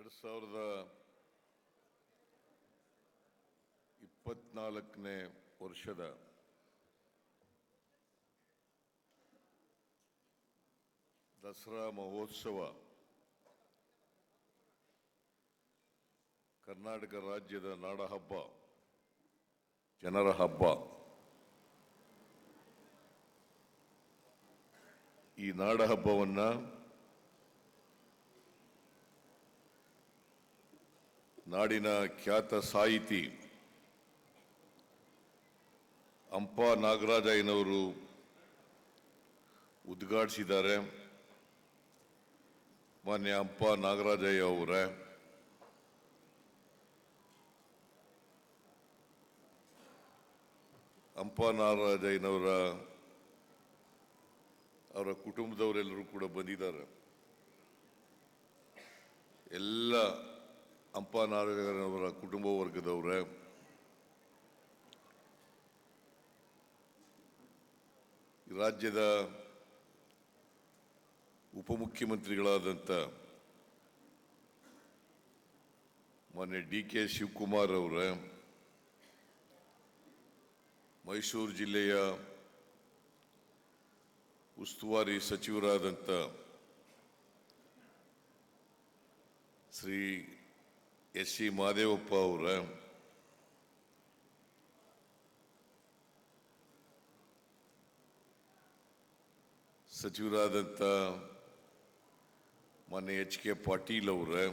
2024ನೇ ವರ್ಷದ ದಸರಾ ಮಹೋತ್ಸವ ಕರ್ನಾಟಕ ರಾಜ್ಯದ ನಾಡಹಬ್ಬ, ಜನರ ಹಬ್ಬ. ಈ ನಾಡಹಬ್ಬವನ್ನು ನಾಡಿನ ಖ್ಯಾತ ಸಾಹಿತಿ ಹಂಪ ನಾಗರಾಜಯ್ಯನವರು ಉದ್ಘಾಟಿಸಿದ್ದಾರೆ. ಮಾನ್ಯ ಹಂಪ ನಾಗರಾಜಯ್ಯ ಅವರೇ, ಹಂಪ ನಾಗರಾಜಯ್ಯನವರ ಅವರ ಕುಟುಂಬದವರೆಲ್ಲರೂ ಕೂಡ ಬಂದಿದ್ದಾರೆ. ಎಲ್ಲ ಹಂಪ ನಾಗರಾಜಯ್ಯನವರ ಕುಟುಂಬ ವರ್ಗದವರೇ, ರಾಜ್ಯದ ಉಪಮುಖ್ಯಮಂತ್ರಿಗಳಾದಂಥ ಮಾನ್ಯ ಡಿ.ಕೆ. ಶಿವಕುಮಾರ್ ಅವರೇ, ಮೈಸೂರು ಜಿಲ್ಲೆಯ ಉಸ್ತುವಾರಿ ಸಚಿವರಾದಂಥ ಶ್ರೀ ಎಸ್.ಸಿ. ಮಹದೇವಪ್ಪ ಅವರೇ, ಸಚಿವರಾದಂಥ ಮಾನ್ಯ ಎಚ್.ಕೆ. ಪಾಟೀಲ್ ಅವರೇ,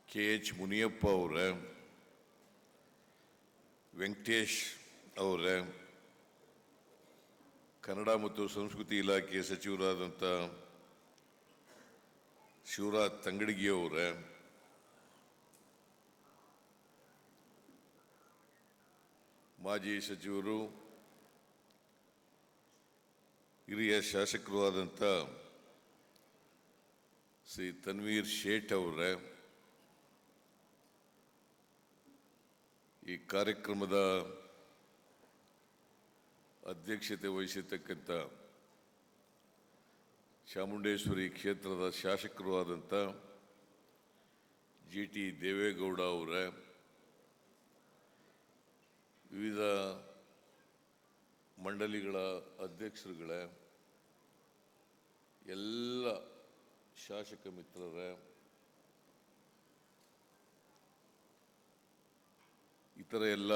ಕೆ.ಎಚ್. ಮುನಿಯಪ್ಪ ಅವರೇ, ವೆಂಕಟೇಶ್ ಅವರೇ, ಕನ್ನಡ ಮತ್ತು ಸಂಸ್ಕೃತಿ ಇಲಾಖೆ ಸಚಿವರಾದಂಥ ಶಿವರಾಜ್ ತಂಗಡಗಿ ಅವರೇ, ಮಾಜಿ ಸಚಿವರು ಹಿರಿಯ ಶಾಸಕರು ಆದಂಥ ಶ್ರೀ ತನ್ವೀರ್ ಶೇಟ್ ಅವರೇ, ಈ ಕಾರ್ಯಕ್ರಮದ ಅಧ್ಯಕ್ಷತೆ ವಹಿಸಿರ್ತಕ್ಕಂಥ ಚಾಮುಂಡೇಶ್ವರಿ ಕ್ಷೇತ್ರದ ಶಾಸಕರು ಆದಂಥ ಜಿ.ಟಿ. ದೇವೇಗೌಡ ಅವರೇ, ವಿವಿಧ ಮಂಡಳಿಗಳ ಅಧ್ಯಕ್ಷರುಗಳೇ, ಎಲ್ಲ ಶಾಸಕ ಮಿತ್ರರೇ, ಇತರ ಎಲ್ಲ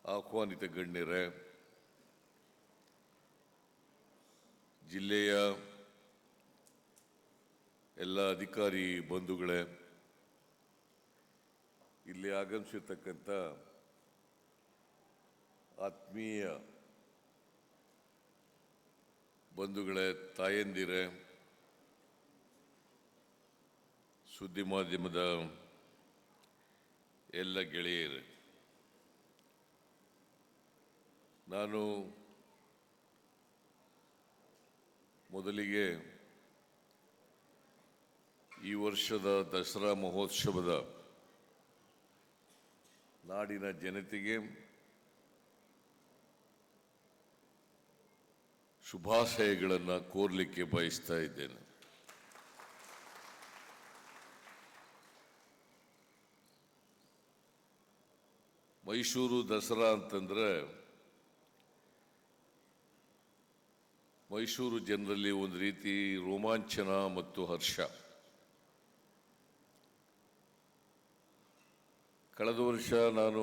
ಆಹ್ವಾನಿತ ಗಣ್ಯರೇ, ಜಿಲ್ಲೆಯ ಎಲ್ಲ ಅಧಿಕಾರಿ ಬಂಧುಗಳೇ, ಇಲ್ಲಿ ಆಗಮಿಸಿರ್ತಕ್ಕಂಥ ಆತ್ಮೀಯ ಬಂಧುಗಳೇ, ತಾಯಂದಿರೇ, ಸುದ್ದಿ ಮಾಧ್ಯಮದ ಎಲ್ಲ ಗೆಳೆಯರೇ, ನಾನು ಮೊದಲಿಗೆ ಈ ವರ್ಷದ ದಸರಾ ಮಹೋತ್ಸವದ ನಾಡಿನ ಜನತೆಗೆ ಶುಭಾಶಯಗಳನ್ನು ಕೋರಲಿಕ್ಕೆ ಬಯಸ್ತಾ ಇದ್ದೇನೆ. ಮೈಸೂರು ದಸರಾ ಅಂತಂದರೆ ಮೈಸೂರು ಜನರಲ್ಲಿ ಒಂದು ರೀತಿ ರೋಮಾಂಚನ ಮತ್ತು ಹರ್ಷ. ಕಳೆದ ವರ್ಷ ನಾನು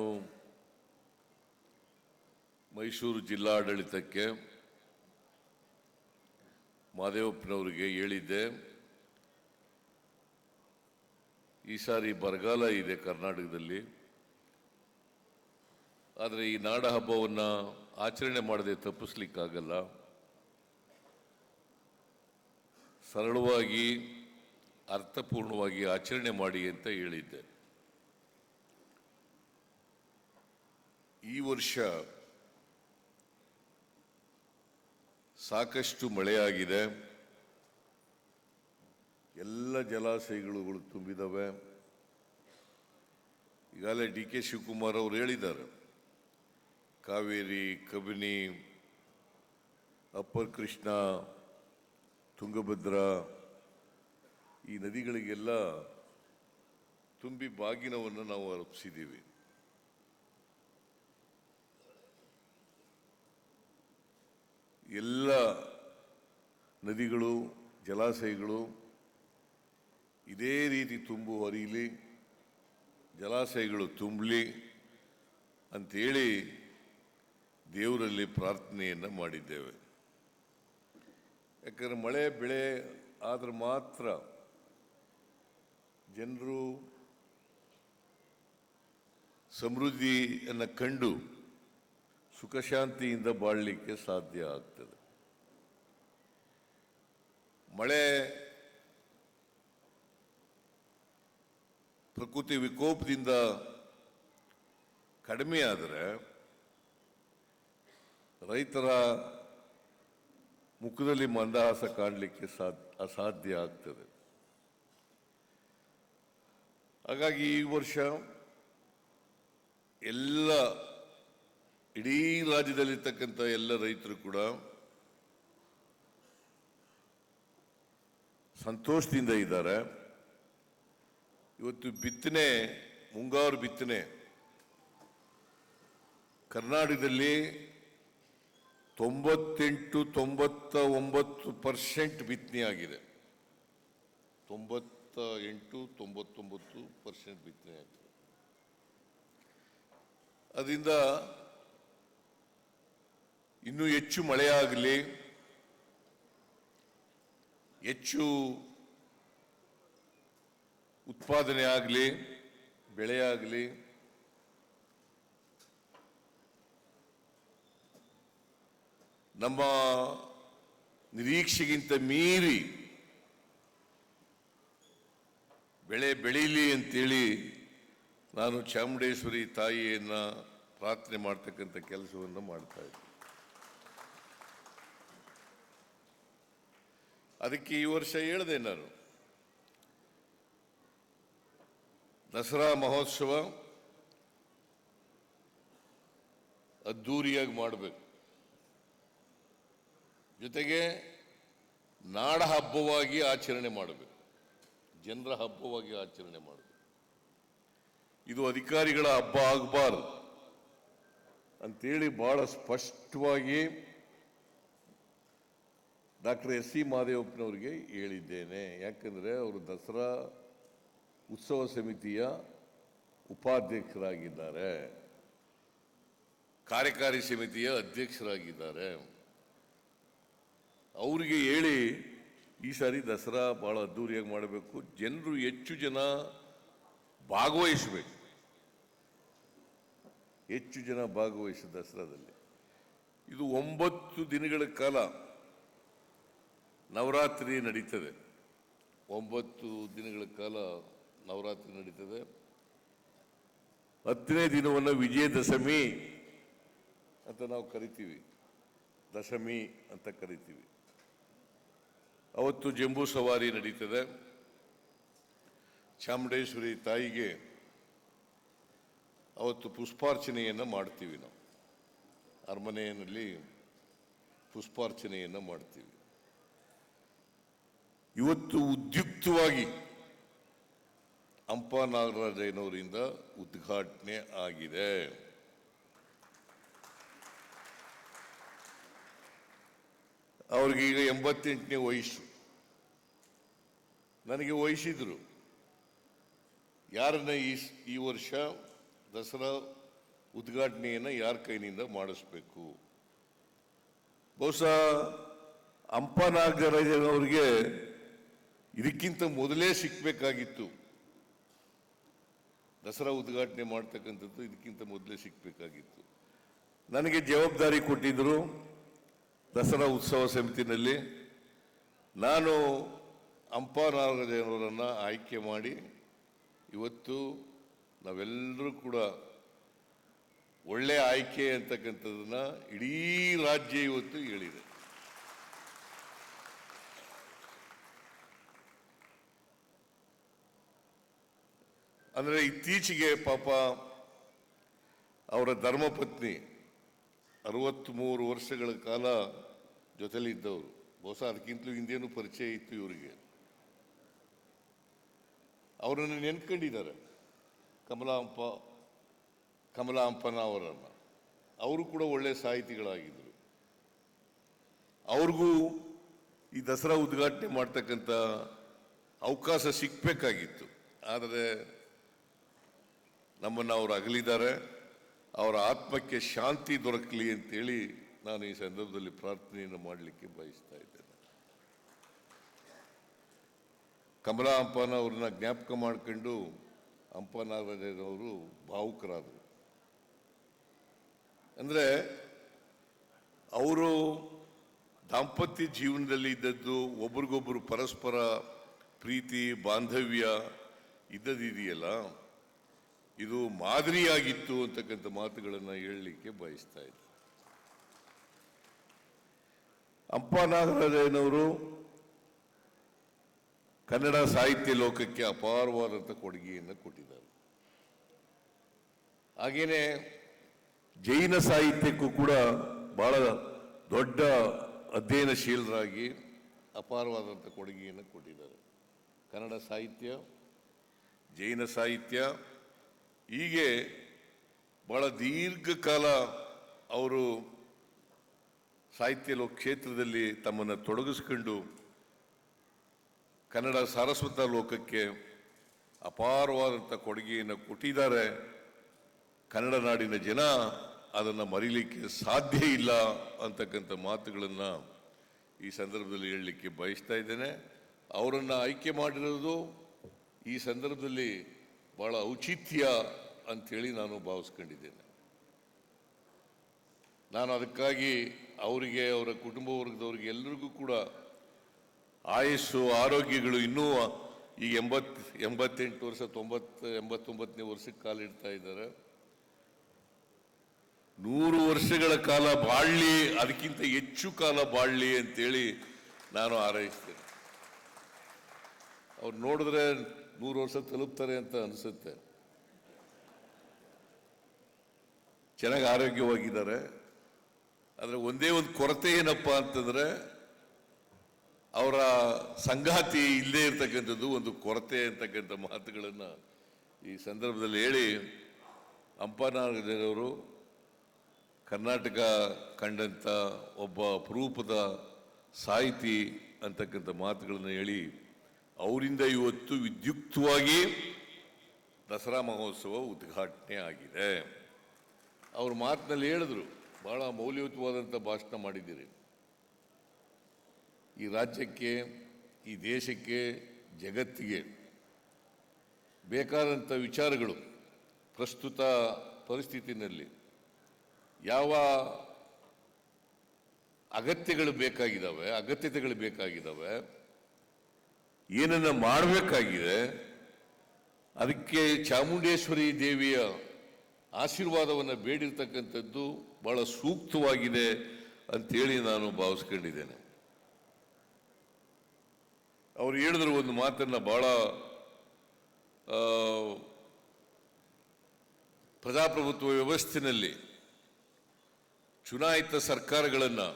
ಮೈಸೂರು ಜಿಲ್ಲಾಡಳಿತಕ್ಕೆ ಮಹದೇವಪ್ಪನವರಿಗೆ ಹೇಳಿದ್ದೆ, ಈ ಸಾರಿ ಬರಗಾಲ ಇದೆ ಕರ್ನಾಟಕದಲ್ಲಿ, ಆದರೆ ಈ ನಾಡ ಹಬ್ಬವನ್ನು ಆಚರಣೆ ಮಾಡದೆ ತಪ್ಪಿಸ್ಲಿಕ್ಕಾಗಲ್ಲ, ಸರಳವಾಗಿ ಅರ್ಥಪೂರ್ಣವಾಗಿ ಆಚರಣೆ ಮಾಡಿ ಅಂತ ಹೇಳಿದ್ದೆ. ಈ ವರ್ಷ ಸಾಕಷ್ಟು ಮಳೆಯಾಗಿದೆ, ಎಲ್ಲ ಜಲಾಶಯಗಳು ತುಂಬಿದವೆ. ಈಗಾಗಲೇ ಡಿ.ಕೆ. ಶಿವಕುಮಾರ್ ಅವರು ಹೇಳಿದ್ದಾರೆ, ಕಾವೇರಿ, ಕಬಿನಿ, ಅಪ್ಪರ್ ಕೃಷ್ಣ, ತುಂಗಭದ್ರಾ, ಈ ನದಿಗಳಿಗೆಲ್ಲ ತುಂಬಿ ಬಾಗಿನವನ್ನು ನಾವು ಅರ್ಪಿಸಿದ್ದೀವಿ. ಎಲ್ಲ ನದಿಗಳು, ಜಲಾಶಯಗಳು ಇದೇ ರೀತಿ ತುಂಬು ಹರಿಯಲಿ, ಜಲಾಶಯಗಳು ತುಂಬಲಿ ಅಂಥೇಳಿ ದೇವರಲ್ಲಿ ಪ್ರಾರ್ಥನೆಯನ್ನು ಮಾಡಿದ್ದೇವೆ. ಯಾಕಂದರೆ ಮಳೆ ಬೆಳೆ ಆದ್ರೆ ಮಾತ್ರ ಜನರು ಸಮೃದ್ಧಿಯನ್ನು ಕಂಡು ಸುಖ ಶಾಂತಿಯಿಂದ ಬಾಳಲಿಕ್ಕೆ ಸಾಧ್ಯ ಆಗ್ತದೆ. ಮಳೆ ಪ್ರಕೃತಿ ವಿಕೋಪದಿಂದ ಕಡಿಮೆ ಆದರೆ ರೈತರ ಮುಖದಲ್ಲಿ ಮಂದಹಾಸ ಕಾಣಲಿಕ್ಕೆ ಅಸಾಧ್ಯ ಆಗ್ತದೆ. ಹಾಗಾಗಿ ಈ ವರ್ಷ ಎಲ್ಲ ಇಡೀ ರಾಜ್ಯದಲ್ಲಿರ್ತಕ್ಕಂಥ ಎಲ್ಲ ರೈತರು ಕೂಡ ಸಂತೋಷದಿಂದ ಇದ್ದಾರೆ. ಇವತ್ತು ಬಿತ್ತನೆ, ಮುಂಗಾರು ಬಿತ್ತನೆ ಕರ್ನಾಟಕದಲ್ಲಿ 98-99% ಬಿತ್ತನೆ ಆಗಿದೆ. 98-99% ಬಿತ್ತನೆ ಆಗಿದೆ. ಅದರಿಂದ ಇನ್ನೂ ಹೆಚ್ಚು ಮಳೆಯಾಗಲಿ, ಹೆಚ್ಚು ಉತ್ಪಾದನೆ ಆಗಲಿ, ಬೆಳೆಯಾಗಲಿ, ನಮ್ಮ ನಿರೀಕ್ಷೆಗಿಂತ ಮೀರಿ ಬೆಳೆ ಬೆಳೀಲಿ ಅಂತೇಳಿ ನಾನು ಚಾಮುಂಡೇಶ್ವರಿ ತಾಯಿಯನ್ನ ಪ್ರಾರ್ಥನೆ ಮಾಡ್ತಕ್ಕಂಥ ಕೆಲಸವನ್ನು ಮಾಡ್ತಾ ಇದ್ದೀನಿ. ಅದಕ್ಕೆ ಈ ವರ್ಷ ಹೇಳಿದೆ, ನಾನು ದಸರಾ ಮಹೋತ್ಸವ ಅದ್ದೂರಿಯಾಗಿ ಮಾಡಬೇಕು, ಜೊತೆಗೆ ನಾಡ ಹಬ್ಬವಾಗಿ ಆಚರಣೆ ಮಾಡಬೇಕು, ಜನರ ಹಬ್ಬವಾಗಿ ಆಚರಣೆ ಮಾಡಬೇಕು. ಇದು ಅಧಿಕಾರಿಗಳ ಹಬ್ಬ ಆಗಬಾರ್ದು ಅಂತೇಳಿ ಬಹಳ ಸ್ಪಷ್ಟವಾಗಿ ಡಾಕ್ಟರ್ ಎಸ್ ಸಿ ಮಹದೇವಪ್ಪನವರಿಗೆ ಹೇಳಿದ್ದೇನೆ. ಯಾಕಂದರೆ ಅವರು ದಸರಾ ಉತ್ಸವ ಸಮಿತಿಯ ಉಪಾಧ್ಯಕ್ಷರಾಗಿದ್ದಾರೆ, ಕಾರ್ಯಕಾರಿ ಸಮಿತಿಯ ಅಧ್ಯಕ್ಷರಾಗಿದ್ದಾರೆ. ಅವರಿಗೆ ಹೇಳಿ ಈ ಸಾರಿ ದಸರಾ ಭಾಳ ಅದ್ದೂರಿಯಾಗಿ ಮಾಡಬೇಕು, ಜನರು ಹೆಚ್ಚು ಜನ ಭಾಗವಹಿಸಬೇಕು, ಹೆಚ್ಚು ಜನ ಭಾಗವಹಿಸಿ ದಸರಾದಲ್ಲಿ. ಇದು 9 ದಿನಗಳ ಕಾಲ ನವರಾತ್ರಿ ನಡೀತದೆ. 9 ದಿನಗಳ ಕಾಲ ನವರಾತ್ರಿ ನಡೀತದೆ. 10ನೇ ದಿನವನ್ನು ವಿಜಯದಶಮಿ ಅಂತ ನಾವು ಕರಿತೀವಿ, ದಶಮಿ ಅಂತ ಕರಿತೀವಿ. ಅವತ್ತು ಜಂಬೂ ಸವಾರಿ ನಡೀತದೆ. ಚಾಮುಂಡೇಶ್ವರಿ ತಾಯಿಗೆ ಅವತ್ತು ಪುಷ್ಪಾರ್ಚನೆಯನ್ನು ಮಾಡ್ತೀವಿ. ನಾವು ಅರಮನೆಯಲ್ಲಿ ಪುಷ್ಪಾರ್ಚನೆಯನ್ನು ಮಾಡ್ತೀವಿ. ಇವತ್ತು ಉದ್ಯುಕ್ತವಾಗಿ ಹಂಪ ನಾಗರಾಜಯ್ಯನವರಿಂದ ಉದ್ಘಾಟನೆ ಆಗಿದೆ. ಅವ್ರಿಗೀಗ 88ನೇ ವಯಸ್ಸು. ನನಗೆ ವಹಿಸಿದ್ರು, ಯಾರನ್ನ ಈ ವರ್ಷ ದಸರಾ ಉದ್ಘಾಟನೆಯನ್ನು ಯಾರ ಕೈನಿಂದ ಮಾಡಿಸ್ಬೇಕು. ಬಹುಶಃ ಹಂಪ ನಾಗರಾಜಯ್ಯನವ್ರಿಗೆ ಇದಕ್ಕಿಂತ ಮೊದಲೇ ಸಿಕ್ಕಬೇಕಾಗಿತ್ತು. ದಸರಾ ಉದ್ಘಾಟನೆ ಮಾಡ್ತಕ್ಕಂಥದ್ದು ಇದಕ್ಕಿಂತ ಮೊದಲೇ ಸಿಕ್ಕಬೇಕಾಗಿತ್ತು. ನನಗೆ ಜವಾಬ್ದಾರಿ ಕೊಟ್ಟಿದ್ದರು ದಸರಾ ಉತ್ಸವ ಸಮಿತಿನಲ್ಲಿ. ನಾನು ಹಂಪ ನಾಗರಾಜಯ್ಯನವರನ್ನು ಆಯ್ಕೆ ಮಾಡಿ ಇವತ್ತು ನಾವೆಲ್ಲರೂ ಕೂಡ ಒಳ್ಳೆಯ ಆಯ್ಕೆ ಅಂತಕ್ಕಂಥದ್ದನ್ನ ಇಡೀ ರಾಜ್ಯ ಇವತ್ತು ಹೇಳಿದೆ. ಅಂದರೆ ಇತ್ತೀಚೆಗೆ ಪಾಪ ಅವರ ಧರ್ಮಪತ್ನಿ 63 ವರ್ಷಗಳ ಕಾಲ ಜೊತೆಲಿದ್ದವರು, ಬಹುಶಃ ಅದಕ್ಕಿಂತಲೂ ಹಿಂದೇನು ಪರಿಚಯ ಇತ್ತು ಇವರಿಗೆ. ಅವರನ್ನು ನೆನ್ಕೊಂಡಿದ್ದಾರೆ, ಕಮಲಾಂಪನ ಅವರನ್ನು. ಅವರು ಕೂಡ ಒಳ್ಳೆಯ ಸಾಹಿತಿಗಳಾಗಿದ್ದರು. ಅವ್ರಿಗೂ ಈ ದಸರಾ ಉದ್ಘಾಟನೆ ಮಾಡ್ತಕ್ಕಂಥ ಅವಕಾಶ ಸಿಕ್ಕಬೇಕಾಗಿತ್ತು. ಆದರೆ ನಮ್ಮನ್ನು ಅವರು ಅಗಲಿದ್ದಾರೆ. ಅವರ ಆತ್ಮಕ್ಕೆ ಶಾಂತಿ ದೊರಕಲಿ ಅಂತೇಳಿ ನಾನು ಈ ಸಂದರ್ಭದಲ್ಲಿ ಪ್ರಾರ್ಥನೆಯನ್ನು ಮಾಡಲಿಕ್ಕೆ ಬಯಸ್ತಾ ಇದ್ದೇನೆ. ಕಮಲಾ ಹಂಪನ ಅವ್ರನ್ನ ಜ್ಞಾಪಕ ಮಾಡಿಕೊಂಡು ಹಂಪನಾರವರು ಭಾವುಕರಾದರು. ಅಂದರೆ ಅವರು ದಾಂಪತ್ಯ ಜೀವನದಲ್ಲಿ ಇದ್ದದ್ದು, ಒಬ್ರಿಗೊಬ್ಬರು ಪರಸ್ಪರ ಪ್ರೀತಿ ಬಾಂಧವ್ಯ ಇದ್ದದಿದೆಯಲ್ಲ, ಇದು ಮಾದರಿಯಾಗಿತ್ತು ಅಂತಕ್ಕಂಥ ಮಾತುಗಳನ್ನು ಹೇಳಲಿಕ್ಕೆ ಬಯಸ್ತಾ ಇದ್ದೆ. ಹಂಪನಾಗರಾಜಯ್ಯನವರು ಕನ್ನಡ ಸಾಹಿತ್ಯ ಲೋಕಕ್ಕೆ ಅಪಾರವಾದಂಥ ಕೊಡುಗೆಯನ್ನು ಕೊಟ್ಟಿದ್ದಾರೆ. ಹಾಗೇನೆ ಜೈನ ಸಾಹಿತ್ಯಕ್ಕೂ ಕೂಡ ಬಹಳ ದೊಡ್ಡ ಅಧ್ಯಯನಶೀಲರಾಗಿ ಅಪಾರವಾದಂಥ ಕೊಡುಗೆಯನ್ನು ಕೊಟ್ಟಿದ್ದಾರೆ. ಕನ್ನಡ ಸಾಹಿತ್ಯ, ಜೈನ ಸಾಹಿತ್ಯ, ಹೀಗೆ ಬಹಳ ದೀರ್ಘಕಾಲ ಅವರು ಸಾಹಿತ್ಯ ಕ್ಷೇತ್ರದಲ್ಲಿ ತಮ್ಮನ್ನು ತೊಡಗಿಸ್ಕೊಂಡು ಕನ್ನಡ ಸಾರಸ್ವತ ಲೋಕಕ್ಕೆ ಅಪಾರವಾದಂಥ ಕೊಡುಗೆಯನ್ನು ಕೊಟ್ಟಿದ್ದಾರೆ. ಕನ್ನಡ ನಾಡಿನ ಜನ ಅದನ್ನು ಮರೀಲಿಕ್ಕೆ ಸಾಧ್ಯ ಇಲ್ಲ ಅಂತಕ್ಕಂಥ ಮಾತುಗಳನ್ನು ಈ ಸಂದರ್ಭದಲ್ಲಿ ಹೇಳಲಿಕ್ಕೆ ಬಯಸ್ತಾ ಇದ್ದೇನೆ. ಅವರನ್ನು ಆಯ್ಕೆ ಮಾಡಿರೋದು ಈ ಸಂದರ್ಭದಲ್ಲಿ ಬಹಳ ಔಚಿತ್ಯ ಅಂಥೇಳಿ ನಾನು ಭಾವಿಸ್ಕೊಂಡಿದ್ದೇನೆ. ನಾನು ಅದಕ್ಕಾಗಿ ಅವರಿಗೆ, ಅವರ ಕುಟುಂಬ ವರ್ಗದವ್ರಿಗೆ ಎಲ್ಲರಿಗೂ ಕೂಡ ಆಯಸ್ಸು ಆರೋಗ್ಯಗಳು ಇನ್ನೂ ಈ 88 ವರ್ಷ 89ನೇ ವರ್ಷಕ್ಕೆ ಕಾಲಿಡ್ತಾ ಇದ್ದಾರೆ. 100 ವರ್ಷಗಳ ಕಾಲ ಬಾಳ್ಲಿ, ಅದಕ್ಕಿಂತ ಹೆಚ್ಚು ಕಾಲ ಬಾಳ್ಲಿ ಅಂತೇಳಿ ನಾನು ಹಾರೈಸ್ತೇನೆ. ಅವ್ರು ನೋಡಿದ್ರೆ 100 ವರ್ಷ ತಲುಪ್ತಾರೆ ಅಂತ ಅನಿಸುತ್ತೆ. ಚೆನ್ನಾಗಿ ಆರೋಗ್ಯವಾಗಿದ್ದಾರೆ. ಆದರೆ ಒಂದೇ ಒಂದು ಕೊರತೆ ಏನಪ್ಪಾ ಅಂತಂದ್ರೆ, ಅವರ ಸಂಗಾತಿ ಇಲ್ಲೇ ಇರ್ತಕ್ಕಂಥದ್ದು ಒಂದು ಕೊರತೆ ಅಂತಕ್ಕಂಥ ಮಾತುಗಳನ್ನು ಈ ಸಂದರ್ಭದಲ್ಲಿ ಹೇಳಿ, ಹಂಪನಾಗರಾಜಯ್ಯನವರು ಕರ್ನಾಟಕ ಕಂಡಂಥ ಒಬ್ಬ ಅಪರೂಪದ ಸಾಹಿತಿ ಅಂತಕ್ಕಂಥ ಮಾತುಗಳನ್ನು ಹೇಳಿ, ಅವರಿಂದ ಇವತ್ತು ವಿದ್ಯುಕ್ತವಾಗಿ ದಸರಾ ಮಹೋತ್ಸವ ಉದ್ಘಾಟನೆ ಆಗಿದೆ. ಅವ್ರ ಮಾತಿನಲ್ಲಿ ಹೇಳಿದ್ರು, ಬಹಳ ಮೌಲ್ಯಯುತವಾದಂಥ ಭಾಷಣ ಮಾಡಿದ್ದೀರಿ. ಈ ರಾಜ್ಯಕ್ಕೆ, ಈ ದೇಶಕ್ಕೆ, ಜಗತ್ತಿಗೆ ಬೇಕಾದಂಥ ವಿಚಾರಗಳು ಪ್ರಸ್ತುತ ಪರಿಸ್ಥಿತಿನಲ್ಲಿ ಯಾವ ಅಗತ್ಯತೆಗಳು ಬೇಕಾಗಿದ್ದಾವೆ, ಏನನ್ನ ಮಾಡಬೇಕಾಗಿದೆ, ಅದಕ್ಕೆ ಚಾಮುಂಡೇಶ್ವರಿ ದೇವಿಯ ಆಶೀರ್ವಾದವನ್ನು ಬೇಡಿರ್ತಕ್ಕಂಥದ್ದು ಬಹಳ ಸೂಕ್ತವಾಗಿದೆ ಅಂತೇಳಿ ನಾನು ಭಾವಿಸ್ಕೊಂಡಿದ್ದೇನೆ. ಅವ್ರು ಹೇಳಿದ್ರು ಒಂದು ಮಾತನ್ನ, ಬಹಳ ಪ್ರಜಾಪ್ರಭುತ್ವ ವ್ಯವಸ್ಥೆಯಲ್ಲಿ ಚುನಾಯಿತ ಸರ್ಕಾರಗಳನ್ನು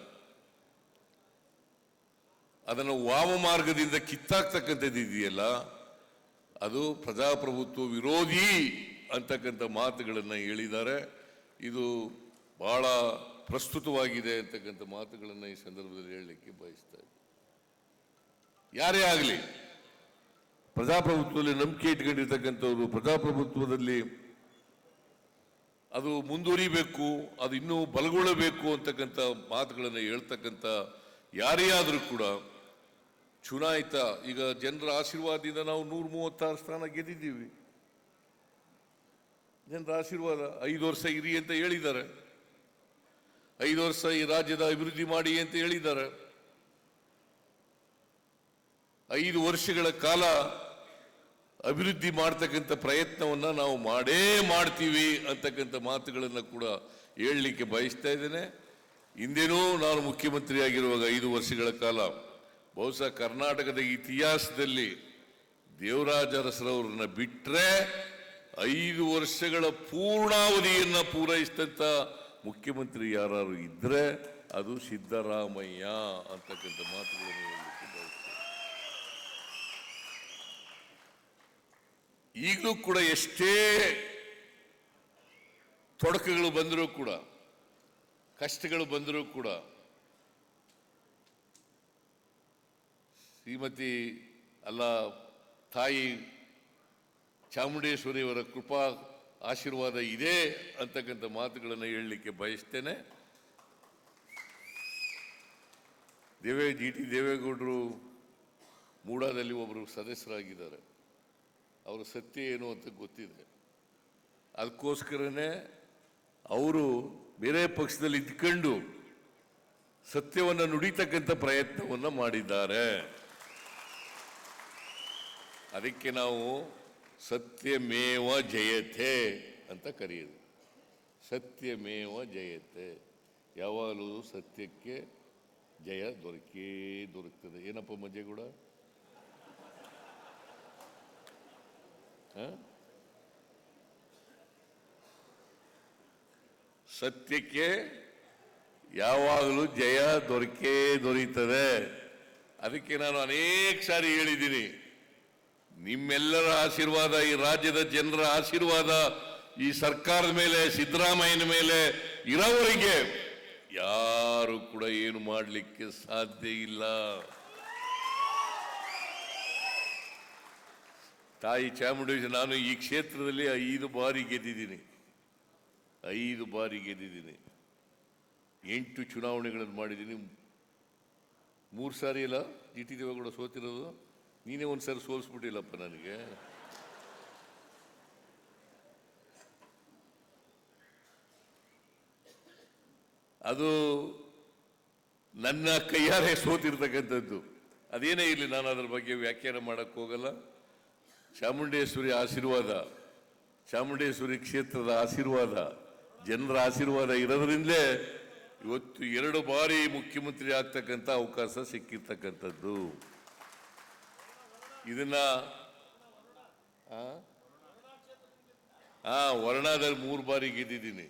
ಅದನ್ನು ವಾಮಮಾರ್ಗದಿಂದ ಕಿತ್ತಾಕ್ತಕ್ಕಂಥದ್ದು ಇದೆಯಲ್ಲ, ಅದು ಪ್ರಜಾಪ್ರಭುತ್ವ ವಿರೋಧಿ ಅಂತಕ್ಕಂಥ ಮಾತುಗಳನ್ನು ಹೇಳಿದ್ದಾರೆ. ಇದು ಬಹಳ ಪ್ರಸ್ತುತವಾಗಿದೆ ಅಂತಕ್ಕಂಥ ಮಾತುಗಳನ್ನು ಈ ಸಂದರ್ಭದಲ್ಲಿ ಹೇಳಲಿಕ್ಕೆ ಬಯಸ್ತಾ ಇದ್ದೀನಿ. ಯಾರೇ ಆಗಲಿ ಪ್ರಜಾಪ್ರಭುತ್ವದಲ್ಲಿ ನಂಬಿಕೆ ಇಟ್ಕೊಂಡಿರ್ತಕ್ಕಂಥವ್ರು, ಪ್ರಜಾಪ್ರಭುತ್ವದಲ್ಲಿ ಅದು ಮುಂದುವರಿಬೇಕು, ಅದು ಇನ್ನೂ ಬಲಗೊಳ್ಳಬೇಕು ಅಂತಕ್ಕಂಥ ಮಾತುಗಳನ್ನು ಹೇಳ್ತಕ್ಕಂಥ ಯಾರೇ ಆದರೂ ಕೂಡ ಚುನಾಯಿತ, ಈಗ ಜನರ ಆಶೀರ್ವಾದದಿಂದ ನಾವು 136 ಸ್ಥಾನ ಗೆದ್ದಿದ್ದೀವಿ. ಜನರ ಆಶೀರ್ವಾದ, 5 ವರ್ಷ ಇರಿ ಅಂತ ಹೇಳಿದ್ದಾರೆ, 5 ವರ್ಷ ಈ ರಾಜ್ಯದ ಅಭಿವೃದ್ಧಿ ಮಾಡಿ ಅಂತ ಹೇಳಿದ್ದಾರೆ. 5 ವರ್ಷಗಳ ಕಾಲ ಅಭಿವೃದ್ಧಿ ಮಾಡ್ತಕ್ಕಂಥ ಪ್ರಯತ್ನವನ್ನ ನಾವು ಮಾಡೇ ಮಾಡ್ತೀವಿ ಅಂತಕ್ಕಂಥ ಮಾತುಗಳನ್ನು ಕೂಡ ಹೇಳಲಿಕ್ಕೆ ಬಯಸ್ತಾ ಇದ್ದೇನೆ. ಹಿಂದೇನೂ ನಾನು ಮುಖ್ಯಮಂತ್ರಿ ಆಗಿರುವಾಗ 5 ವರ್ಷಗಳ ಕಾಲ ಬಹುಶಃ ಕರ್ನಾಟಕದ ಇತಿಹಾಸದಲ್ಲಿ ದೇವರಾಜ ಅರಸರವ್ರನ್ನ ಬಿಟ್ಟರೆ 5 ವರ್ಷಗಳ ಪೂರ್ಣಾವಧಿಯನ್ನ ಪೂರೈಸಿದಂಥ ಮುಖ್ಯಮಂತ್ರಿ ಯಾರು ಇದ್ರೆ ಅದು ಸಿದ್ದರಾಮಯ್ಯ ಅಂತಕ್ಕಂಥ ಮಾತುಗಳನ್ನು ಹೇಳಲಿಕ್ಕೆ ಬಯಸ್ತೇನೆ. ಈಗಲೂ ಕೂಡ ಎಷ್ಟೇ ತೊಡಕುಗಳು ಬಂದರೂ ಕೂಡ, ಕಷ್ಟಗಳು ಬಂದರೂ ಕೂಡ ಶ್ರೀಮತಿ ಅಲ್ಲ ತಾಯಿ ಚಾಮುಂಡೇಶ್ವರಿಯವರ ಕೃಪಾ ಆಶೀರ್ವಾದ ಇದೆ ಅಂತಕ್ಕಂಥ ಮಾತುಗಳನ್ನು ಹೇಳಲಿಕ್ಕೆ ಬಯಸ್ತೇನೆ. ಜಿ ಟಿ ದೇವೇಗೌಡರು ಮೂಡಾದಲ್ಲಿ ಒಬ್ಬರು ಸದಸ್ಯರಾಗಿದ್ದಾರೆ. ಅವರ ಸತ್ಯ ಏನು ಅಂತ ಗೊತ್ತಿದೆ. ಅದಕ್ಕೋಸ್ಕರನೇ ಅವರು ಬೇರೆ ಪಕ್ಷದಲ್ಲಿ ಇದ್ಕೊಂಡು ಸತ್ಯವನ್ನು ನುಡಿತಕ್ಕಂಥ ಪ್ರಯತ್ನವನ್ನು ಮಾಡಿದ್ದಾರೆ. ಅದಕ್ಕೆ ನಾವು ಸತ್ಯಮೇವ ಜಯತೆ ಅಂತ ಕರೆಯೋದು. ಸತ್ಯಮೇವ ಜಯತೆ, ಯಾವಾಗಲೂ ಸತ್ಯಕ್ಕೆ ಜಯ ದೊರಕ್ತದೆ. ಏನಪ್ಪ ಮಂಜೇಗೌಡ? ಸತ್ಯಕ್ಕೆ ಯಾವಾಗಲೂ ಜಯ ದೊರೀತದೆ. ಅದಕ್ಕೆ ನಾನು ಅನೇಕ ಸಾರಿ ಹೇಳಿದ್ದೀನಿ, ನಿಮ್ಮೆಲ್ಲರ ಆಶೀರ್ವಾದ, ಈ ರಾಜ್ಯದ ಜನರ ಆಶೀರ್ವಾದ ಈ ಸರ್ಕಾರದ ಮೇಲೆ, ಸಿದ್ದರಾಮಯ್ಯನ ಮೇಲೆ ಇರೋವರೆಗೆ ಯಾರು ಕೂಡ ಏನು ಮಾಡಲಿಕ್ಕೆ ಸಾಧ್ಯ ಇಲ್ಲ. ತಾಯಿ ಚಾಮುಂಡೇಶ್ವರಿ, ನಾನು ಈ ಕ್ಷೇತ್ರದಲ್ಲಿ 5 ಬಾರಿ ಗೆದ್ದಿದ್ದೀನಿ. 5 ಬಾರಿ ಗೆದ್ದಿದ್ದೀನಿ. 8 ಚುನಾವಣೆಗಳನ್ನು ಮಾಡಿದ್ದೀನಿ. 3 ಸಾರಿ ಇಲ್ಲ ಜಿ ಟಿ ದೇವೇಗೌಡ ಸೋತಿರೋದು. ನೀನೇ ಒಂದ್ಸರಿ ಸೋಲಿಸ್ಬಿಟ್ಟಿಲ್ಲಪ್ಪ ನನಗೆ. ಅದು ನನ್ನ ಕೈಯಾರೆ ಸೋತಿರ್ತಕ್ಕಂಥದ್ದು. ಅದೇನೇ ಇರಲಿ, ನಾನು ಅದರ ಬಗ್ಗೆ ವ್ಯಾಖ್ಯಾನ ಮಾಡಕ್ಕೆ ಹೋಗಲ್ಲ. ಚಾಮುಂಡೇಶ್ವರಿ ಆಶೀರ್ವಾದ, ಚಾಮುಂಡೇಶ್ವರಿ ಕ್ಷೇತ್ರದ ಆಶೀರ್ವಾದ, ಜನರ ಆಶೀರ್ವಾದ ಇರೋದ್ರಿಂದಲೇ ಇವತ್ತು 2 ಬಾರಿ ಮುಖ್ಯಮಂತ್ರಿ ಆಗ್ತಕ್ಕಂಥ ಅವಕಾಶ ಸಿಕ್ಕಿರ್ತಕ್ಕಂಥದ್ದು. ಇದನ್ನ ವರ್ಣಾದಲ್ಲಿ 3 ಬಾರಿ ಗೆದ್ದಿದ್ದೀನಿ.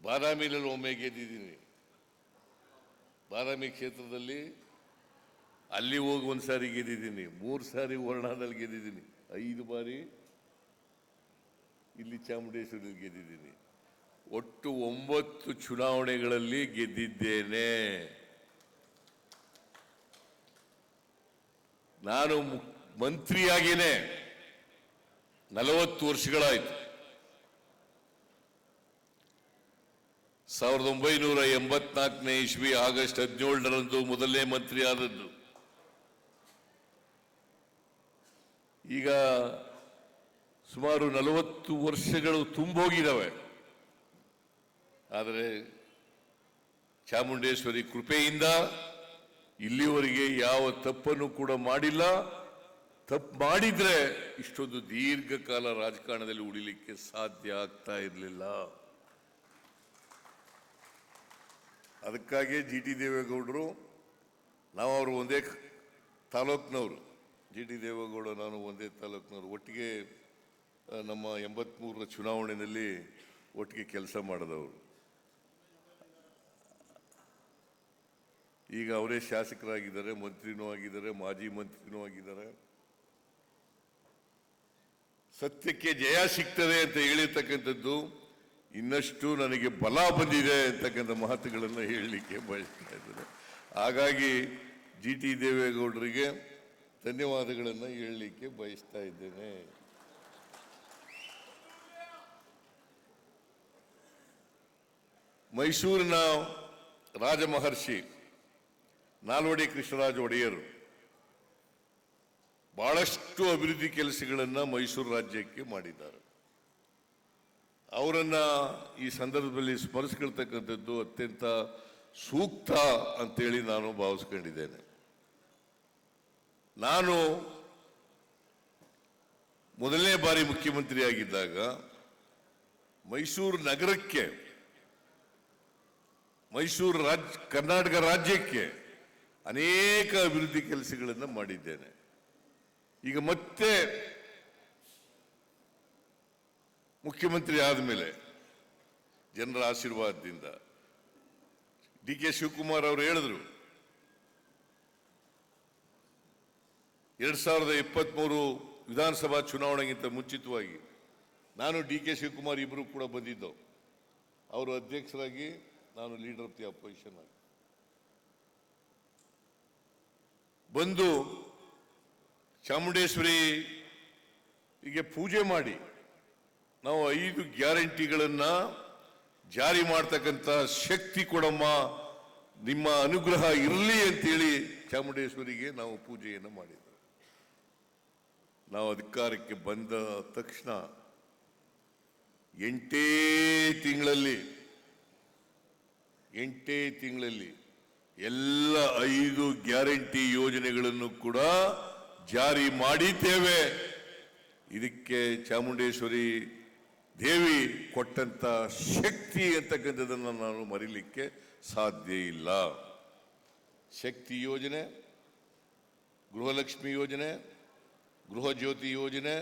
ಬಾದಾಮಿನಲ್ಲಿ ಒಮ್ಮೆ ಗೆದ್ದಿದ್ದೀನಿ. ಬಾದಾಮಿ ಕ್ಷೇತ್ರದಲ್ಲಿ ಅಲ್ಲಿ ಹೋಗಿ 1 ಸಾರಿ ಗೆದ್ದಿದ್ದೀನಿ. 3 ಸಾರಿ ವರ್ಣಾದಲ್ಲಿ ಗೆದ್ದಿದ್ದೀನಿ. 5 ಬಾರಿ ಇಲ್ಲಿ ಚಾಮುಂಡೇಶ್ವರಿಯಲ್ಲಿ ಗೆದ್ದಿದ್ದೀನಿ. ಒಟ್ಟು 9 ಚುನಾವಣೆಗಳಲ್ಲಿ ಗೆದ್ದಿದ್ದೇನೆ. ನಾನು ಮಂತ್ರಿಯಾಗೇನೆ 40 ವರ್ಷಗಳಾಯಿತು. 1984ನೇ ಇಸ್ವಿ ಆಗಸ್ಟ್ 17ರಂದು ಮೊದಲನೇ ಮಂತ್ರಿ ಆದದ್ದು. ಈಗ ಸುಮಾರು 40 ವರ್ಷಗಳು ತುಂಬೋಗಿದ್ದಾವೆ. ಆದರೆ ಚಾಮುಂಡೇಶ್ವರಿ ಕೃಪೆಯಿಂದ ಇಲ್ಲಿವರೆಗೆ ಯಾವ ತಪ್ಪನ್ನು ಕೂಡ ಮಾಡಿಲ್ಲ. ತಪ್ಪು ಮಾಡಿದ್ರೆ ಇಷ್ಟೊಂದು ದೀರ್ಘಕಾಲ ರಾಜಕಾರಣದಲ್ಲಿ ಉಳಿಲಿಕ್ಕೆ ಸಾಧ್ಯ ಆಗ್ತಾ ಇರಲಿಲ್ಲ. ಅದಕ್ಕಾಗಿ ಜಿ ಟಿ ದೇವೇಗೌಡರು, ನಾವು ಅವರು ಒಂದೇ ತಾಲೂಕಿನವರು. ಜಿ ಟಿ ದೇವೇಗೌಡ ನಾನು ಒಂದೇ ತಾಲೂಕಿನವರು. ಒಟ್ಟಿಗೆ ನಮ್ಮ 83ರ ಚುನಾವಣೆಯಲ್ಲಿ ಒಟ್ಟಿಗೆ ಕೆಲಸ ಮಾಡಿದವರು. ಈಗ ಅವರೇ ಶಾಸಕರಾಗಿದ್ದಾರೆ, ಮಂತ್ರಿನೂ ಆಗಿದ್ದಾರೆ, ಮಾಜಿ ಮಂತ್ರಿನೂ ಆಗಿದ್ದಾರೆ. ಸತ್ಯಕ್ಕೆ ಜಯ ಸಿಗ್ತದೆ ಅಂತ ಹೇಳಿರ್ತಕ್ಕಂಥದ್ದು ಇನ್ನಷ್ಟು ನನಗೆ ಬಲ ಬಂದಿದೆ ಅಂತಕ್ಕಂಥ ಮಾತುಗಳನ್ನು ಹೇಳಲಿಕ್ಕೆ ಬಯಸ್ತಾ ಇದ್ದೇನೆ. ಹಾಗಾಗಿ ಜಿ ಟಿ ದೇವೇಗೌಡರಿಗೆ ಧನ್ಯವಾದಗಳನ್ನು ಹೇಳಲಿಕ್ಕೆ ಬಯಸ್ತಾ ಇದ್ದೇನೆ. ಮೈಸೂರಿನ ರಾಜಮಹರ್ಷಿ ನಾಲ್ವಡಿ ಕೃಷ್ಣರಾಜ ಒಡೆಯರು ಬಹಳಷ್ಟು ಅಭಿವೃದ್ಧಿ ಕೆಲಸಗಳನ್ನು ಮೈಸೂರು ರಾಜ್ಯಕ್ಕೆ ಮಾಡಿದ್ದಾರೆ. ಅವರನ್ನ ಈ ಸಂದರ್ಭದಲ್ಲಿ ಸ್ಮರಿಸ್ಕೊಳ್ತಕ್ಕಂಥದ್ದು ಅತ್ಯಂತ ಸೂಕ್ತ ಅಂತೇಳಿ ನಾನು ಭಾವಿಸ್ಕೊಂಡಿದ್ದೇನೆ. ನಾನು ಮೊದಲನೇ ಬಾರಿ ಮುಖ್ಯಮಂತ್ರಿಯಾಗಿದ್ದಾಗ ಮೈಸೂರು ನಗರಕ್ಕೆ, ಕರ್ನಾಟಕ ರಾಜ್ಯಕ್ಕೆ ಅನೇಕ ಅಭಿವೃದ್ಧಿ ಕೆಲಸಗಳನ್ನು ಮಾಡಿದ್ದೇನೆ. ಈಗ ಮತ್ತೆ ಮುಖ್ಯಮಂತ್ರಿ ಆದಮೇಲೆ ಜನರ ಆಶೀರ್ವಾದದಿಂದ ಡಿ ಕೆ ಶಿವಕುಮಾರ್ ಅವರು ಹೇಳಿದ್ರು, 2023 ವಿಧಾನಸಭಾ ಚುನಾವಣೆಗಿಂತ ಮುಂಚಿತವಾಗಿ ನಾನು DK ಶಿವಕುಮಾರ್ ಇಬ್ಬರು ಕೂಡ ಬಂದಿದ್ದು. ಅವರು ಅಧ್ಯಕ್ಷರಾಗಿ, ನಾನು ಲೀಡರ್ ಆಫ್ ದಿ ಅಪೋಸಿಷನ್ ಆಗಿ ಬಂದು ಚಾಮುಂಡೇಶ್ವರಿಗೆ ಪೂಜೆ ಮಾಡಿ ನಾವು 5 ಗ್ಯಾರಂಟಿಗಳನ್ನ ಜಾರಿ ಮಾಡ್ತಕ್ಕಂಥ ಶಕ್ತಿ ಕೊಡಮ್ಮ, ನಿಮ್ಮ ಅನುಗ್ರಹ ಇರಲಿ ಅಂತೇಳಿ ಚಾಮುಂಡೇಶ್ವರಿಗೆ ನಾವು ಪೂಜೆಯನ್ನು ಮಾಡಿದ್ದೇವೆ. ನಾವು ಅಧಿಕಾರಕ್ಕೆ ಬಂದ ತಕ್ಷಣ 8 ತಿಂಗಳಲ್ಲಿ ಎಲ್ಲ 5 ಗ್ಯಾರಂಟಿ ಯೋಜನೆಗಳನ್ನು ಕೂಡ ಜಾರಿ ಮಾಡಿದ್ದೇವೆ. ಇದಕ್ಕೆ ಚಾಮುಂಡೇಶ್ವರಿ ದೇವಿ ಕೊಟ್ಟಂತ ಶಕ್ತಿ ಅಂತಕ್ಕಂಥದ್ದನ್ನು ನಾನು ಮರೀಲಿಕ್ಕೆ ಸಾಧ್ಯ ಇಲ್ಲ. ಶಕ್ತಿ ಯೋಜನೆ, ಗೃಹಲಕ್ಷ್ಮಿ ಯೋಜನೆ, ಗೃಹ ಜ್ಯೋತಿ ಯೋಜನೆ,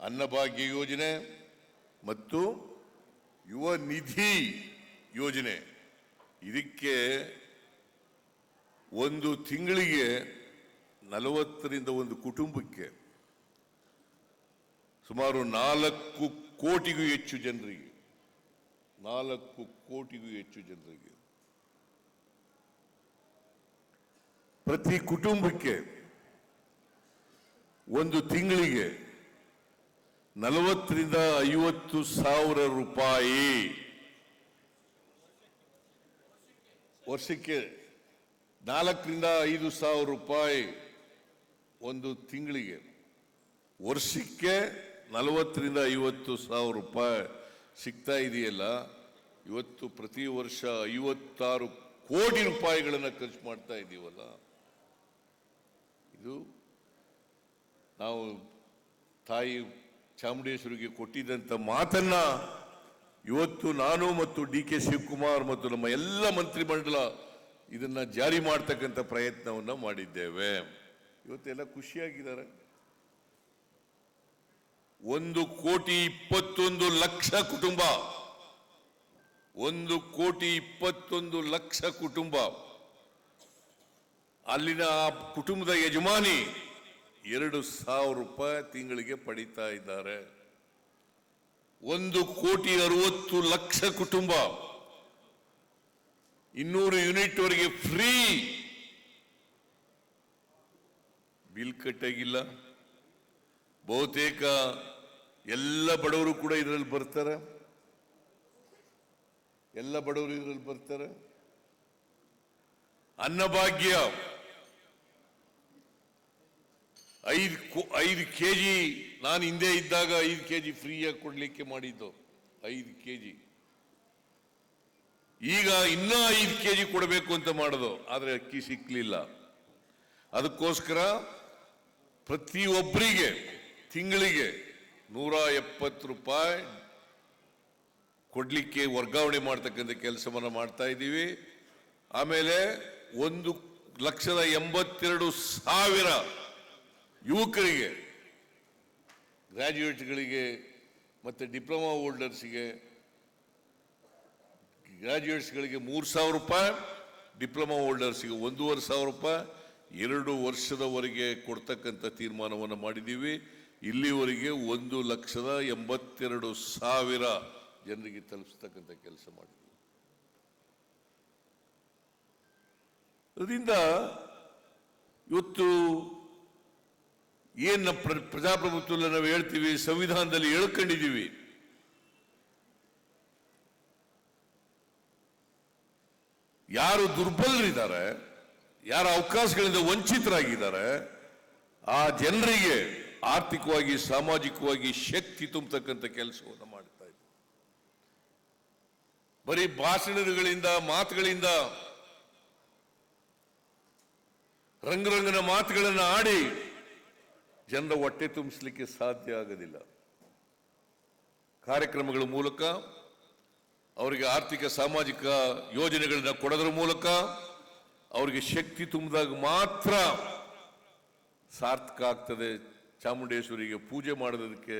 ಅನ್ನಭಾಗ್ಯ ಯೋಜನೆ ಮತ್ತು ಯುವ ನಿಧಿ ಯೋಜನೆ, ಇದಕ್ಕೆ ಒಂದು ತಿಂಗಳಿಗೆ 40ರಿಂದ ಒಂದು ಕುಟುಂಬಕ್ಕೆ ಸುಮಾರು 4 ಕೋಟಿಗೂ ಹೆಚ್ಚು ಜನರಿಗೆ 4 ಕೋಟಿಗೂ ಹೆಚ್ಚು ಜನರಿಗೆ ಪ್ರತಿ ಕುಟುಂಬಕ್ಕೆ ಒಂದು ತಿಂಗಳಿಗೆ 40ರಿಂದ 50 ಸಾವಿರ ರೂಪಾಯಿ, ವರ್ಷಕ್ಕೆ 4ರಿಂದ 5 ಸಾವಿರ ರೂಪಾಯಿ ಒಂದು ತಿಂಗಳಿಗೆ, ವರ್ಷಕ್ಕೆ 40ರಿಂದ 50 ಸಾವಿರ ರೂಪಾಯಿ ಸಿಗ್ತಾ ಇದೆಯಲ್ಲ. ಇವತ್ತು ಪ್ರತಿ ವರ್ಷ 56 ಕೋಟಿ ರೂಪಾಯಿಗಳನ್ನು ಖರ್ಚು ಮಾಡ್ತಾ ಇದ್ದೀವಲ್ಲ. ಇದು ನಾವು ತಾಯಿ ಚಾಮುಂಡೇಶ್ವರಿಗೆ ಕೊಟ್ಟಿದ್ದಂಥ ಮಾತನ್ನ ಇವತ್ತು ನಾನು ಮತ್ತು DK ಶಿವಕುಮಾರ್ ಮತ್ತು ನಮ್ಮ ಎಲ್ಲ ಮಂತ್ರಿಮಂಡಲ ಇದನ್ನ ಜಾರಿ ಮಾಡ್ತಕ್ಕಂಥ ಪ್ರಯತ್ನವನ್ನ ಮಾಡಿದ್ದೇವೆ. ಇವತ್ತೆಲ್ಲ ಖುಷಿಯಾಗಿದ್ದಾರೆ. 1,21,00,000 ಕುಟುಂಬ, 1,21,00,000 ಕುಟುಂಬ, ಅಲ್ಲಿನ ಆ ಕುಟುಂಬದ ಯಜಮಾನಿ 2,000 ರೂಪಾಯಿ ತಿಂಗಳಿಗೆ ಪಡಿತಾ ಇದ್ದಾರೆ. 1,60,00,000 ಕುಟುಂಬ 200 ಯೂನಿಟ್ ವರೆಗೆ ಫ್ರೀ, ಬಿಲ್ ಕಟ್ಟಾಗಿಲ್ಲ. ಬಹುತೇಕ ಎಲ್ಲ ಬಡವರು ಕೂಡ ಇದರಲ್ಲಿ ಬರ್ತಾರೆ, ಅನ್ನಭಾಗ್ಯ 5 kg, ನಾನು ಹಿಂದೆ ಇದ್ದಾಗ 5 kg ಫ್ರೀಯಾಗಿ ಕೊಡ್ಲಿಕ್ಕೆ ಮಾಡಿದ್ದು, 5 kg. ಈಗ ಇನ್ನೂ 5 kg ಕೊಡಬೇಕು ಅಂತ ಮಾಡೋದು, ಆದ್ರೆ ಅಕ್ಕಿ ಸಿಕ್ಲಿಲ್ಲ. ಅದಕ್ಕೋಸ್ಕರ ಪ್ರತಿಯೊಬ್ಬರಿಗೆ ತಿಂಗಳಿಗೆ 170 ರೂಪಾಯಿ ಕೊಡ್ಲಿಕ್ಕೆ ವರ್ಗಾವಣೆ ಮಾಡ್ತಕ್ಕಂಥ ಕೆಲಸವನ್ನ ಮಾಡ್ತಾ ಇದ್ದೀವಿ. ಆಮೇಲೆ 1,82,000 ಯುವಕರಿಗೆ, ಗ್ರಾಜ್ಯುಯೇಟ್ಗಳಿಗೆ ಮತ್ತೆ ಡಿಪ್ಲೊಮಾ ಹೋಲ್ಡರ್ಸ್ಗೆ, ಗ್ರಾಜ್ಯುಯೇಟ್ಸ್ಗಳಿಗೆ 3,000 ರೂಪಾಯಿ, ಡಿಪ್ಲೊಮಾ ಹೋಲ್ಡರ್ಸ್ಗೆ 1,500 ರೂಪಾಯಿ 2 ವರ್ಷದವರೆಗೆ ಕೊಡ್ತಕ್ಕಂಥ ತೀರ್ಮಾನವನ್ನು ಮಾಡಿದ್ದೀವಿ. ಇಲ್ಲಿವರೆಗೆ 1,82,000 ಜನರಿಗೆ ತಲುಪಿಸ್ತಕ್ಕಂಥ ಕೆಲಸ ಮಾಡಿದ್ದೀವಿ. ಅದರಿಂದ ಇವತ್ತು ಏನ್ ಪ್ರಜಾಪ್ರಭುತ್ವದಲ್ಲಿ ನಾವು ಹೇಳ್ತೀವಿ, ಸಂವಿಧಾನದಲ್ಲಿ ಹೇಳ್ಕೊಂಡಿದ್ದೀವಿ, ಯಾರು ದುರ್ಬಲರಿದ್ದಾರೆ, ಯಾರ ಅವಕಾಶಗಳಿಂದ ವಂಚಿತರಾಗಿದ್ದಾರೆ, ಆ ಜನರಿಗೆ ಆರ್ಥಿಕವಾಗಿ ಸಾಮಾಜಿಕವಾಗಿ ಶಕ್ತಿ ತುಂಬತಕ್ಕಂಥ ಕೆಲಸವನ್ನು ಮಾಡ್ತಾ ಇದ್ದಾರೆ. ಬರೀ ಭಾಷಣಗಳಿಂದ, ಮಾತುಗಳಿಂದ, ರಂಗರಂಗನ ಮಾತುಗಳನ್ನು ಆಡಿ ಜನರ ಹೊಟ್ಟೆ ತುಂಬಿಸಲಿಕ್ಕೆ ಸಾಧ್ಯ ಆಗೋದಿಲ್ಲ. ಕಾರ್ಯಕ್ರಮಗಳ ಮೂಲಕ ಅವರಿಗೆ ಆರ್ಥಿಕ ಸಾಮಾಜಿಕ ಯೋಜನೆಗಳನ್ನ ಕೊಡೋದ್ರ ಮೂಲಕ ಅವರಿಗೆ ಶಕ್ತಿ ತುಂಬಿದಾಗ ಮಾತ್ರ ಸಾರ್ಥಕ ಆಗ್ತದೆ, ಚಾಮುಂಡೇಶ್ವರಿಗೆ ಪೂಜೆ ಮಾಡೋದಕ್ಕೆ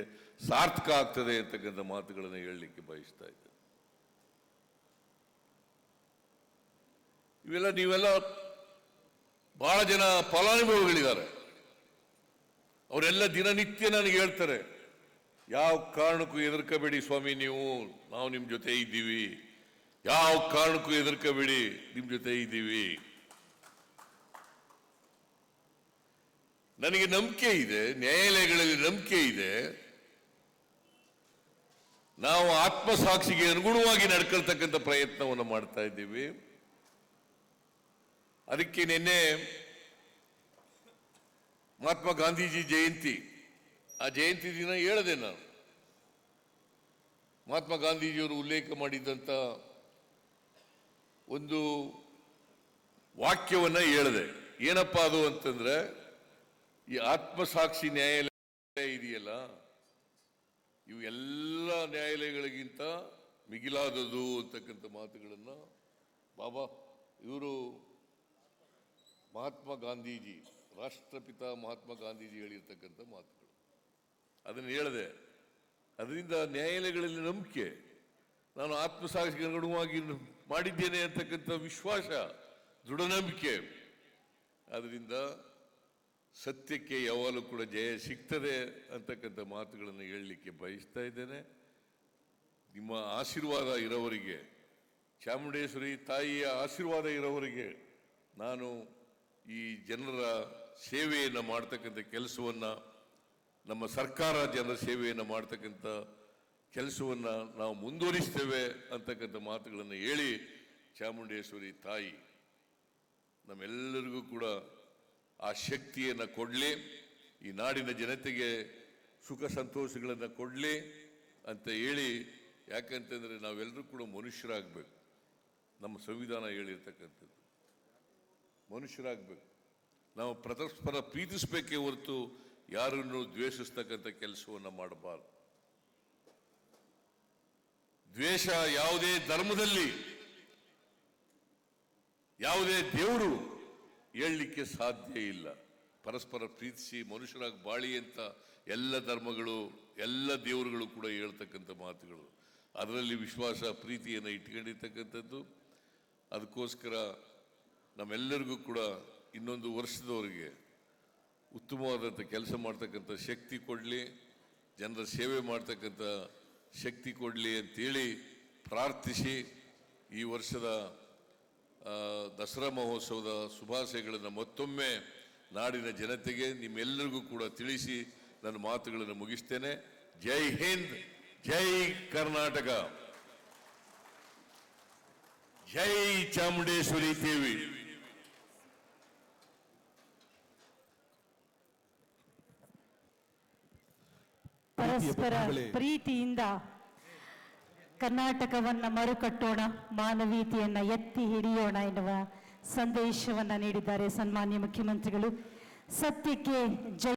ಸಾರ್ಥಕ ಆಗ್ತದೆ ಅಂತಕ್ಕಂಥ ಮಾತುಗಳನ್ನು ಹೇಳಲಿಕ್ಕೆ ಬಯಸ್ತಾ ಇದ್ದೆ. ನೀವೆಲ್ಲ ಬಹಳ ಜನ ಫಲಾನುಭವಿಗಳಿದ್ದಾರೆ. ಅವರೆಲ್ಲ ದಿನನಿತ್ಯ ನನಗೆ ಹೇಳ್ತಾರೆ, ಯಾವ ಕಾರಣಕ್ಕೂ ಹೆದರ್ಕಬೇಡಿ ಸ್ವಾಮಿ, ನಾವು ನಿಮ್ಮ ಜೊತೆ ಇದ್ದೀವಿ, ಯಾವ ಕಾರಣಕ್ಕೂ ಹೆದರ್ಕಬೇಡಿ, ನಿಮ್ಮ ಜೊತೆ ಇದ್ದೀವಿ. ನನಗೆ ನಂಬಿಕೆ ಇದೆ, ನ್ಯಾಯಾಲಯಗಳಲ್ಲಿ ನಂಬಿಕೆ ಇದೆ. ನಾವು ಆತ್ಮಸಾಕ್ಷಿಗೆ ಅನುಗುಣವಾಗಿ ನಡ್ಕೊಳ್ತಕ್ಕಂಥ ಪ್ರಯತ್ನವನ್ನು ಮಾಡ್ತಾ ಇದ್ದೀವಿ. ಅದಕ್ಕೆ ನಿನ್ನೆ ಮಹಾತ್ಮ ಗಾಂಧೀಜಿ ಜಯಂತಿ, ಆ ಜಯಂತಿ ದಿನ ಹೇಳಿದೆ ನಾನು, ಮಹಾತ್ಮ ಗಾಂಧೀಜಿಯವರು ಉಲ್ಲೇಖ ಮಾಡಿದ್ದಂಥ ಒಂದು ವಾಕ್ಯವನ್ನ ಹೇಳಿದೆ. ಏನಪ್ಪ ಅದು ಅಂತಂದ್ರೆ, ಈ ಆತ್ಮಸಾಕ್ಷಿ ನ್ಯಾಯಾಲಯ ಇದೆಯಲ್ಲ, ಇವು ಎಲ್ಲ ನ್ಯಾಯಾಲಯಗಳಿಗಿಂತ ಮಿಗಿಲಾದದು ಅಂತಕ್ಕಂಥ ಮಾತುಗಳನ್ನ ಬಾಬಾ ಇವರು ಮಹಾತ್ಮ ಗಾಂಧೀಜಿ, ರಾಷ್ಟ್ರಪಿತ ಮಹಾತ್ಮ ಗಾಂಧೀಜಿ ಹೇಳಿರ್ತಕ್ಕಂಥ ಮಾತುಗಳು, ಅದನ್ನು ಹೇಳಿದೆ. ಅದರಿಂದ ನ್ಯಾಯಾಲಯಗಳಲ್ಲಿ ನಂಬಿಕೆ, ನಾನು ಆತ್ಮಸಾಕ್ಷಿಗೆ ಅನುಗುಣವಾಗಿ ಮಾಡಿದ್ದೇನೆ ಅಂತಕ್ಕಂಥ ವಿಶ್ವಾಸ, ದೃಢ ನಂಬಿಕೆ. ಅದರಿಂದ ಸತ್ಯಕ್ಕೆ ಯಾವಾಗಲೂ ಕೂಡ ಜಯ ಸಿಗ್ತದೆ ಅಂತಕ್ಕಂಥ ಮಾತುಗಳನ್ನು ಹೇಳಲಿಕ್ಕೆ ಬಯಸ್ತಾ ಇದ್ದೇನೆ. ನಿಮ್ಮ ಆಶೀರ್ವಾದ ಇರೋವರಿಗೆ, ಚಾಮುಂಡೇಶ್ವರಿ ತಾಯಿಯ ಆಶೀರ್ವಾದ ಇರೋವರಿಗೆ ನಾನು ಈ ಜನರ ಸೇವೆಯನ್ನು ಮಾಡ್ತಕ್ಕಂಥ ಕೆಲಸವನ್ನು, ನಮ್ಮ ಸರ್ಕಾರ ಜನರ ಸೇವೆಯನ್ನು ಮಾಡ್ತಕ್ಕಂಥ ಕೆಲಸವನ್ನು ನಾವು ಮುಂದುವರಿಸ್ತೇವೆ ಅಂತಕ್ಕಂಥ ಮಾತುಗಳನ್ನು ಹೇಳಿ, ಚಾಮುಂಡೇಶ್ವರಿ ತಾಯಿ ನಮ್ಮೆಲ್ಲರಿಗೂ ಕೂಡ ಆ ಶಕ್ತಿಯನ್ನು ಕೊಡಲಿ, ಈ ನಾಡಿನ ಜನತೆಗೆ ಸುಖ ಸಂತೋಷಗಳನ್ನು ಕೊಡಲಿ ಅಂತ ಹೇಳಿ. ಯಾಕಂತಂದರೆ ನಾವೆಲ್ಲರೂ ಕೂಡ ಮನುಷ್ಯರಾಗಬೇಕು, ನಮ್ಮ ಸಂವಿಧಾನ ಹೇಳಿರ್ತಕ್ಕಂಥದ್ದು ಮನುಷ್ಯರಾಗಬೇಕು. ನಾವು ಪರಸ್ಪರ ಪ್ರೀತಿಸಬೇಕೇ ಹೊರತು ಯಾರನ್ನು ದ್ವೇಷಿಸ್ತಕ್ಕಂಥ ಕೆಲಸವನ್ನು ಮಾಡಬಾರ್ದು. ದ್ವೇಷ ಯಾವುದೇ ಧರ್ಮದಲ್ಲಿ, ಯಾವುದೇ ದೇವರು ಹೇಳಲಿಕ್ಕೆ ಸಾಧ್ಯ ಇಲ್ಲ. ಪರಸ್ಪರ ಪ್ರೀತಿಸಿ ಮನುಷ್ಯರಾಗಿ ಬಾಳಿ ಅಂತ ಎಲ್ಲ ಧರ್ಮಗಳು, ಎಲ್ಲ ದೇವರುಗಳು ಕೂಡ ಹೇಳ್ತಕ್ಕಂಥ ಮಾತುಗಳು. ಅದರಲ್ಲಿ ವಿಶ್ವಾಸ, ಪ್ರೀತಿಯನ್ನು ಇಟ್ಕೊಂಡಿರ್ತಕ್ಕಂಥದ್ದು. ಅದಕ್ಕೋಸ್ಕರ ನಮ್ಮೆಲ್ಲರಿಗೂ ಕೂಡ ಇನ್ನೊಂದು ವರ್ಷದವರೆಗೆ ಉತ್ತಮವಾದಂಥ ಕೆಲಸ ಮಾಡ್ತಕ್ಕಂಥ ಶಕ್ತಿ ಕೊಡಲಿ, ಜನರ ಸೇವೆ ಮಾಡ್ತಕ್ಕಂಥ ಶಕ್ತಿ ಕೊಡಲಿ ಅಂತೇಳಿ ಪ್ರಾರ್ಥಿಸಿ, ಈ ವರ್ಷದ ದಸರಾ ಮಹೋತ್ಸವದ ಶುಭಾಶಯಗಳನ್ನು ಮತ್ತೊಮ್ಮೆ ನಾಡಿನ ಜನತೆಗೆ, ನಿಮ್ಮೆಲ್ಲರಿಗೂ ಕೂಡ ತಿಳಿಸಿ ನನ್ನ ಮಾತುಗಳನ್ನು ಮುಗಿಸ್ತೇನೆ. ಜೈ ಹಿಂದ್, ಜೈ ಕರ್ನಾಟಕ, ಜೈ ಚಾಮುಂಡೇಶ್ವರಿ ದೇವಿ. ಪರಸ್ಪರ ಪ್ರೀತಿಯಿಂದ ಕರ್ನಾಟಕವನ್ನ ಮರುಕಟ್ಟೋಣ, ಮಾನವೀಯತೆಯನ್ನ ಎತ್ತಿ ಹಿಡಿಯೋಣ ಎನ್ನುವ ಸಂದೇಶವನ್ನ ನೀಡಿದ್ದಾರೆ ಸನ್ಮಾನ್ಯ ಮುಖ್ಯಮಂತ್ರಿಗಳು. ಸತ್ಯಕ್ಕೆ ಜೈ.